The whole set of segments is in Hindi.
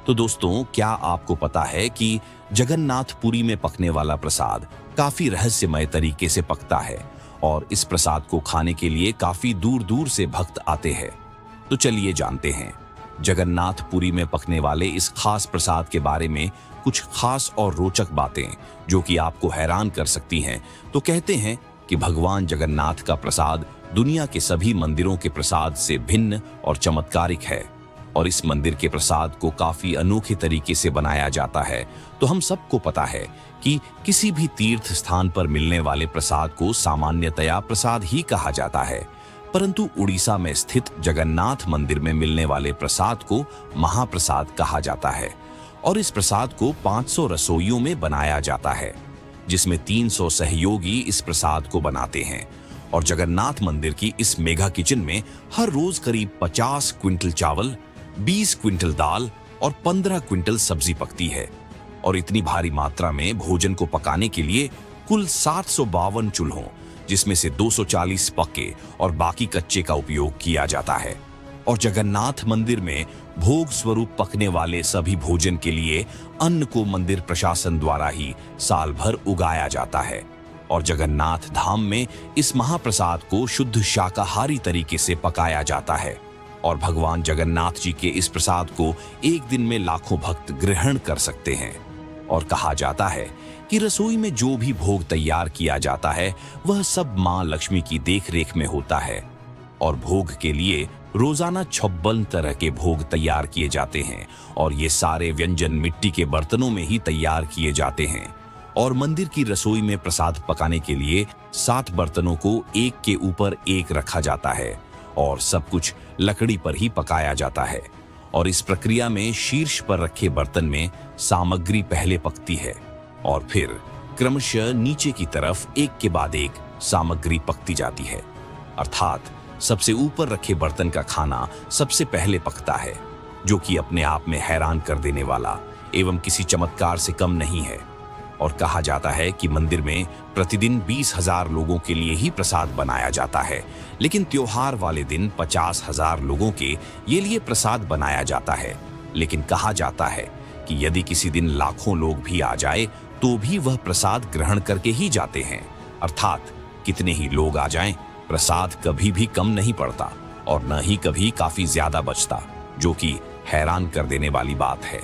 तो दोस्तों, क्या आपको पता है कि जगन्नाथपुरी में पकने वाला प्रसाद काफी रहस्यमय तरीके से पकता है और इस प्रसाद को खाने के लिए काफी दूर दूर से भक्त आते हैं। तो चलिए जानते हैं जगन्नाथपुरी में पकने वाले इस खास प्रसाद के बारे में कुछ खास और रोचक बातें जो कि आपको हैरान कर सकती हैं। तो कहते हैं कि भगवान जगन्नाथ का प्रसाद दुनिया के सभी मंदिरों के प्रसाद से भिन्न और चमत्कारिक है और इस मंदिर के प्रसाद को काफी अनोखे तरीके से बनाया जाता है। तो हम सबको पता है कि किसी भी तीर्थ स्थान पर मिलने वाले प्रसाद को सामान्यतया प्रसाद ही कहा जाता है, परंतु उड़ीसा में स्थित जगन्नाथ मंदिर में मिलने वाले प्रसाद को महाप्रसाद कहा जाता है और इस प्रसाद को 500 रसोइयों में बनाया जाता है, जिसमें 300 सहयोगी इस प्रसाद को बनाते हैं। और जगन्नाथ मंदिर की इस मेगा किचन में हर रोज करीब 50 क्विंटल चावल, 20 क्विंटल दाल और 15 क्विंटल सब्जी पकती है और इतनी भारी मात्रा में भोजन को पकाने के लिए कुल 752 चूल्हों, जिसमें से 240 पक्के और बाकी कच्चे का उपयोग किया जाता है। और जगन्नाथ मंदिर में भोग स्वरूप पकने वाले सभी भोजन के लिए अन्न को मंदिर प्रशासन द्वारा ही साल भर उगाया जाता है और जगन्नाथ धाम में इस महाप्रसाद को शुद्ध शाकाहारी तरीके से पकाया जाता है और भगवान जगन्नाथ जी के इस प्रसाद को एक दिन में लाखों भक्त ग्रहण कर सकते हैं। और कहा जाता है कि रसोई में जो भी भोग तैयार किया जाता है वह सब मां लक्ष्मी की देखरेख में होता है और भोग के लिए रोजाना 56 तरह के भोग तैयार किए जाते हैं और ये सारे व्यंजन मिट्टी के बर्तनों में ही तैयार किए जाते हैं और मंदिर की रसोई में प्रसाद पकाने के लिए 7 बर्तनों को एक के ऊपर एक रखा जाता है और सब कुछ लकड़ी पर ही पकाया जाता है और इस प्रक्रिया में शीर्ष पर रखे बर्तन में सामग्री पहले पकती है और फिर क्रमशः नीचे की तरफ एक के बाद एक सामग्री पकती जाती है, अर्थात सबसे ऊपर रखे बर्तन का खाना सबसे पहले पकता है, जो कि अपने आप में हैरान कर देने वाला एवं किसी चमत्कार से कम नहीं है। और कहा जाता है कि मंदिर में प्रतिदिन 20,000 लोगों के लिए ही प्रसाद बनाया जाता है, लेकिन त्योहार वाले दिन 50,000 लोगों के ये लिए प्रसाद बनाया जाता है। लेकिन कहा जाता है कि यदि किसी दिन लाखों लोग भी आ जाए तो भी वह प्रसाद ग्रहण करके ही जाते हैं, अर्थात कितने ही लोग आ जाएं, प्रसाद कभी भी कम नहीं पड़ता और न ही कभी काफी ज्यादा बचता, जो कि हैरान कर देने वाली बात है।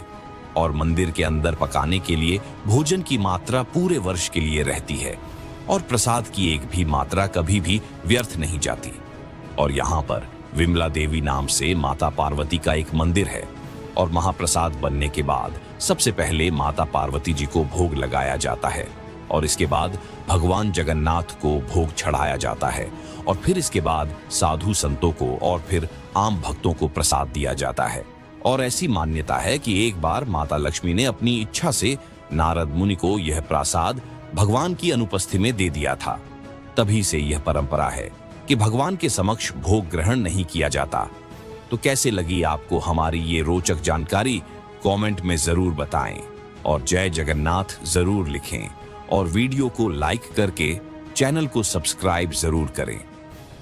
और मंदिर के अंदर पकाने के लिए भोजन की मात्रा पूरे वर्ष के लिए रहती है और प्रसाद की एक भी मात्रा कभी भी व्यर्थ नहीं जाती। और यहाँ पर विमला देवी नाम से माता पार्वती का एक मंदिर है और महाप्रसाद बनने के बाद सबसे पहले माता पार्वती जी को भोग लगाया जाता है और इसके बाद भगवान जगन्नाथ को भोग चढ़ाया जाता है और फिर इसके बाद साधु संतों को और फिर आम भक्तों को प्रसाद दिया जाता है। और ऐसी मान्यता है कि एक बार माता लक्ष्मी ने अपनी इच्छा से नारद मुनि को यह प्रसाद भगवान की अनुपस्थिति में दे दिया था। तभी से यह परंपरा है कि भगवान के समक्ष भोग ग्रहण नहीं किया जाता। तो कैसे लगी आपको हमारी ये रोचक जानकारी? कमेंट में जरूर बताएं और जय जगन्नाथ जरूर लिखें और वीडियो को लाइक करके चैनल को सब्सक्राइब जरूर करें।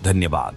धन्यवाद।